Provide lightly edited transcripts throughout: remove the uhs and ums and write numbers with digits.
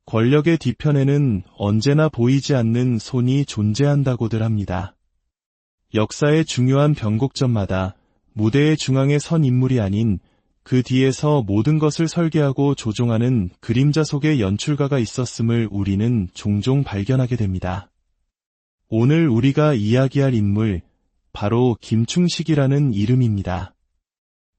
권력의 뒤편에는 언제나 보이지 않는 손이 존재한다고들 합니다. 역사의 중요한 변곡점마다 무대의 중앙에 선 인물이 아닌 그 뒤에서 모든 것을 설계하고 조종하는 그림자 속의 연출가가 있었음을 우리는 종종 발견하게 됩니다. 오늘 우리가 이야기할 인물, 바로 김충식이라는 이름입니다.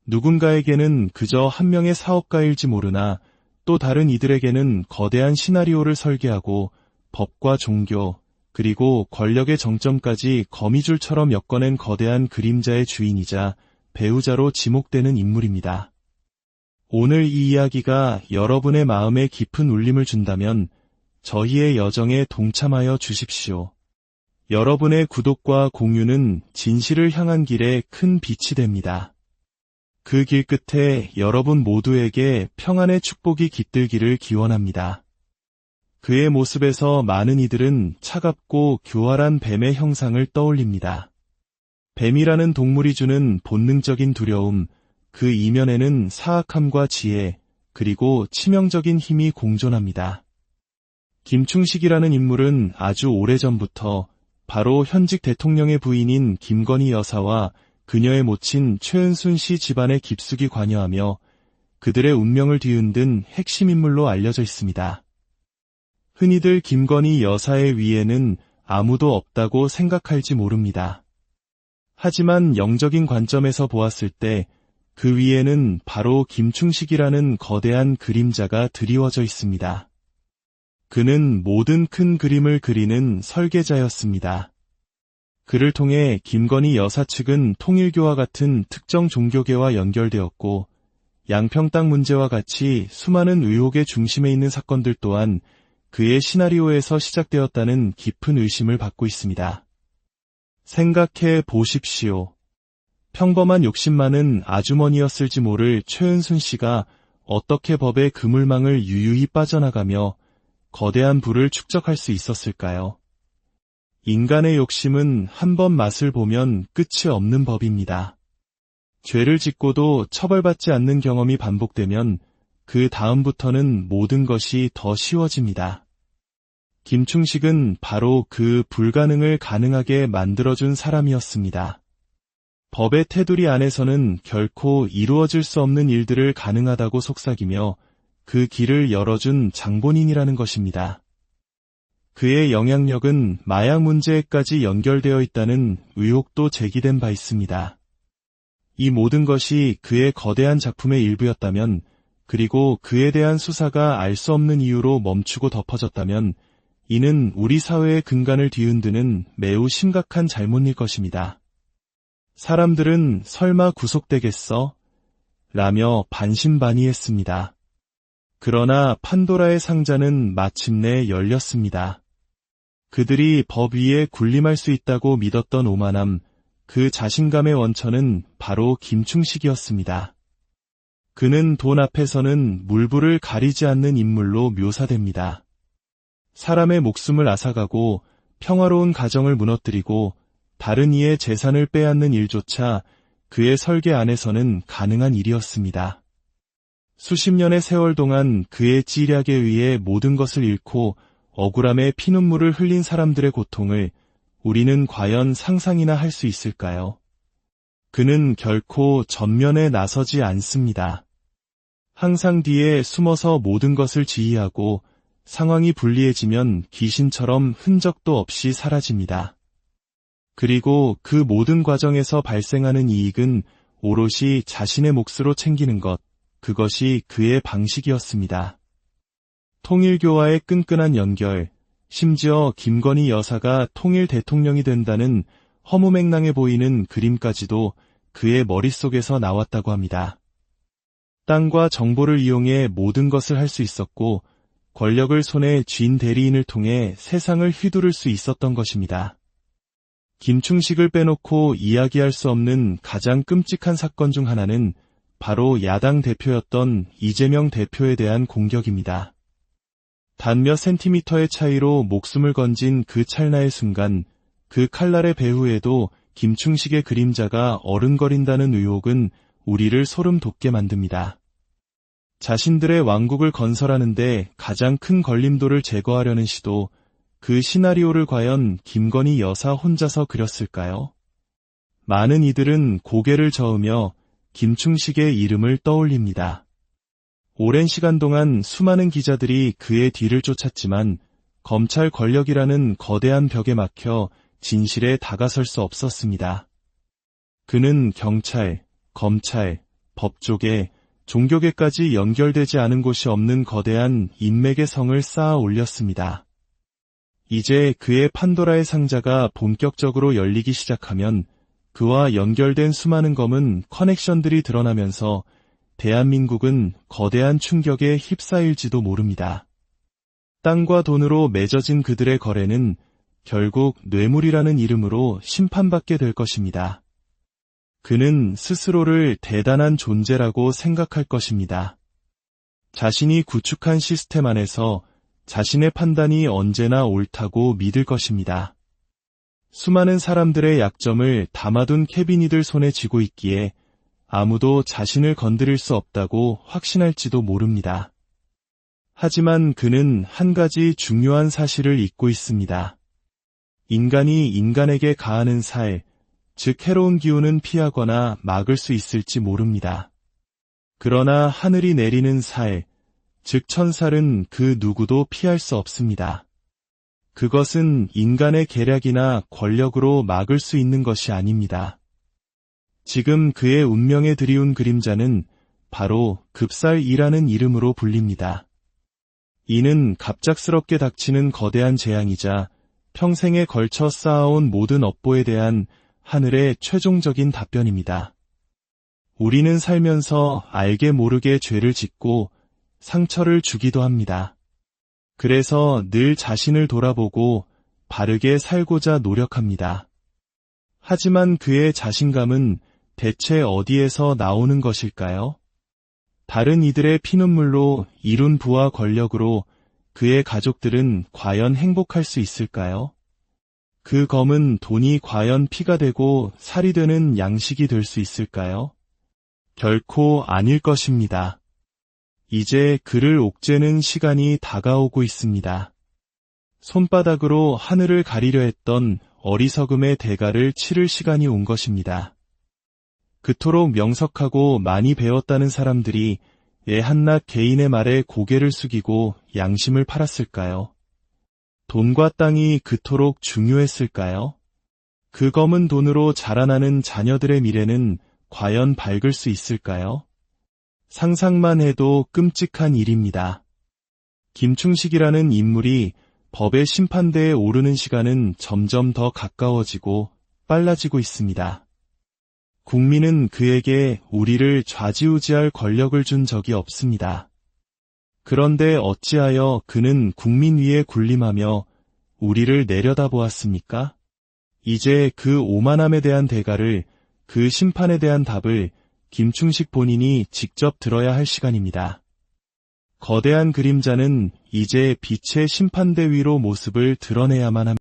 누군가에게는 그저 한 명의 사업가일지 모르나 또 다른 이들에게는 거대한 시나리오를 설계하고 법과 종교, 그리고 권력의 정점까지 거미줄처럼 엮어낸 거대한 그림자의 주인이자 배우자로 지목되는 인물입니다. 오늘 이 이야기가 여러분의 마음에 깊은 울림을 준다면 저희의 여정에 동참하여 주십시오. 여러분의 구독과 공유는 진실을 향한 길에 큰 빛이 됩니다. 그 길 끝에 여러분 모두에게 평안의 축복이 깃들기를 기원합니다. 그의 모습에서 많은 이들은 차갑고 교활한 뱀의 형상을 떠올립니다. 뱀이라는 동물이 주는 본능적인 두려움, 그 이면에는 사악함과 지혜, 그리고 치명적인 힘이 공존합니다. 김충식이라는 인물은 아주 오래전부터 바로 현직 대통령의 부인인 김건희 여사와 그녀의 모친 최은순 씨 집안에 깊숙이 관여하며 그들의 운명을 뒤흔든 핵심 인물로 알려져 있습니다. 흔히들 김건희 여사의 위에는 아무도 없다고 생각할지 모릅니다. 하지만 영적인 관점에서 보았을 때 그 위에는 바로 김충식이라는 거대한 그림자가 드리워져 있습니다. 그는 모든 큰 그림을 그리는 설계자였습니다. 그를 통해 김건희 여사 측은 통일교와 같은 특정 종교계와 연결되었고 양평 땅 문제와 같이 수많은 의혹의 중심에 있는 사건들 또한 그의 시나리오에서 시작되었다는 깊은 의심을 받고 있습니다. 생각해 보십시오. 평범한 욕심 많은 아주머니였을지 모를 최은순 씨가 어떻게 법의 그물망을 유유히 빠져나가며 거대한 부를 축적할 수 있었을까요? 인간의 욕심은 한 번 맛을 보면 끝이 없는 법입니다. 죄를 짓고도 처벌받지 않는 경험이 반복되면 그 다음부터는 모든 것이 더 쉬워집니다. 김충식은 바로 그 불가능을 가능하게 만들어준 사람이었습니다. 법의 테두리 안에서는 결코 이루어질 수 없는 일들을 가능하다고 속삭이며 그 길을 열어준 장본인이라는 것입니다. 그의 영향력은 마약 문제에까지 연결되어 있다는 의혹도 제기된 바 있습니다. 이 모든 것이 그의 거대한 작품의 일부였다면, 그리고 그에 대한 수사가 알 수 없는 이유로 멈추고 덮어졌다면 이는 우리 사회의 근간을 뒤흔드는 매우 심각한 잘못일 것입니다. 사람들은 설마 구속되겠어? 라며 반신반의했습니다. 그러나 판도라의 상자는 마침내 열렸습니다. 그들이 법 위에 군림할 수 있다고 믿었던 오만함, 그 자신감의 원천은 바로 김충식이었습니다. 그는 돈 앞에서는 물불을 가리지 않는 인물로 묘사됩니다. 사람의 목숨을 앗아가고 평화로운 가정을 무너뜨리고 다른 이의 재산을 빼앗는 일조차 그의 설계 안에서는 가능한 일이었습니다. 수십 년의 세월 동안 그의 찌략에 의해 모든 것을 잃고 억울함에 피눈물을 흘린 사람들의 고통을 우리는 과연 상상이나 할 수 있을까요? 그는 결코 전면에 나서지 않습니다. 항상 뒤에 숨어서 모든 것을 지휘하고 상황이 불리해지면 귀신처럼 흔적도 없이 사라집니다. 그리고 그 모든 과정에서 발생하는 이익은 오롯이 자신의 몫으로 챙기는 것, 그것이 그의 방식이었습니다. 통일교와의 끈끈한 연결, 심지어 김건희 여사가 통일 대통령이 된다는 허무맹랑해 보이는 그림까지도 그의 머릿속에서 나왔다고 합니다. 땅과 정보를 이용해 모든 것을 할 수 있었고 권력을 손에 쥔 대리인을 통해 세상을 휘두를 수 있었던 것입니다. 김충식을 빼놓고 이야기할 수 없는 가장 끔찍한 사건 중 하나는 바로 야당 대표였던 이재명 대표에 대한 공격입니다. 단 몇 센티미터의 차이로 목숨을 건진 그 찰나의 순간, 그 칼날의 배후에도 김충식의 그림자가 어른거린다는 의혹은 우리를 소름 돋게 만듭니다. 자신들의 왕국을 건설하는데 가장 큰 걸림돌을 제거하려는 시도, 그 시나리오를 과연 김건희 여사 혼자서 그렸을까요? 많은 이들은 고개를 저으며 김충식의 이름을 떠올립니다. 오랜 시간 동안 수많은 기자들이 그의 뒤를 쫓았지만 검찰 권력이라는 거대한 벽에 막혀 진실에 다가설 수 없었습니다. 그는 경찰, 검찰, 법조계, 종교계까지 연결되지 않은 곳이 없는 거대한 인맥의 성을 쌓아 올렸습니다. 이제 그의 판도라의 상자가 본격적으로 열리기 시작하면 그와 연결된 수많은 검은 커넥션들이 드러나면서 대한민국은 거대한 충격에 휩싸일지도 모릅니다. 땅과 돈으로 맺어진 그들의 거래는 결국 뇌물이라는 이름으로 심판받게 될 것입니다. 그는 스스로를 대단한 존재라고 생각할 것입니다. 자신이 구축한 시스템 안에서 자신의 판단이 언제나 옳다고 믿을 것입니다. 수많은 사람들의 약점을 담아둔 캐비닛들 손에 쥐고 있기에 아무도 자신을 건드릴 수 없다고 확신할지도 모릅니다. 하지만 그는 한 가지 중요한 사실을 잊고 있습니다. 인간이 인간에게 가하는 살, 즉 해로운 기운은 피하거나 막을 수 있을지 모릅니다. 그러나 하늘이 내리는 살, 즉 천살은 그 누구도 피할 수 없습니다. 그것은 인간의 계략이나 권력으로 막을 수 있는 것이 아닙니다. 지금 그의 운명에 들이운 그림자는 바로 급살이라는 이름으로 불립니다. 이는 갑작스럽게 닥치는 거대한 재앙이자 평생에 걸쳐 쌓아온 모든 업보에 대한 하늘의 최종적인 답변입니다. 우리는 살면서 알게 모르게 죄를 짓고 상처를 주기도 합니다. 그래서 늘 자신을 돌아보고 바르게 살고자 노력합니다. 하지만 그의 자신감은 대체 어디에서 나오는 것일까요? 다른 이들의 피눈물로 이룬 부와 권력으로 그의 가족들은 과연 행복할 수 있을까요? 그 검은 돈이 과연 피가 되고 살이 되는 양식이 될 수 있을까요? 결코 아닐 것입니다. 이제 그를 옥죄는 시간이 다가오고 있습니다. 손바닥으로 하늘을 가리려 했던 어리석음의 대가를 치를 시간이 온 것입니다. 그토록 명석하고 많이 배웠다는 사람들이 애 한낱 개인의 말에 고개를 숙이고 양심을 팔았을까요? 돈과 땅이 그토록 중요했을까요? 그 검은 돈으로 자라나는 자녀들의 미래는 과연 밝을 수 있을까요? 상상만 해도 끔찍한 일입니다. 김충식이라는 인물이 법의 심판대에 오르는 시간은 점점 더 가까워지고 빨라지고 있습니다. 국민은 그에게 우리를 좌지우지할 권력을 준 적이 없습니다. 그런데 어찌하여 그는 국민 위에 군림하며 우리를 내려다보았습니까? 이제 그 오만함에 대한 대가를, 그 심판에 대한 답을 김충식 본인이 직접 들어야 할 시간입니다. 거대한 그림자는 이제 빛의 심판대 위로 모습을 드러내야만 합니다.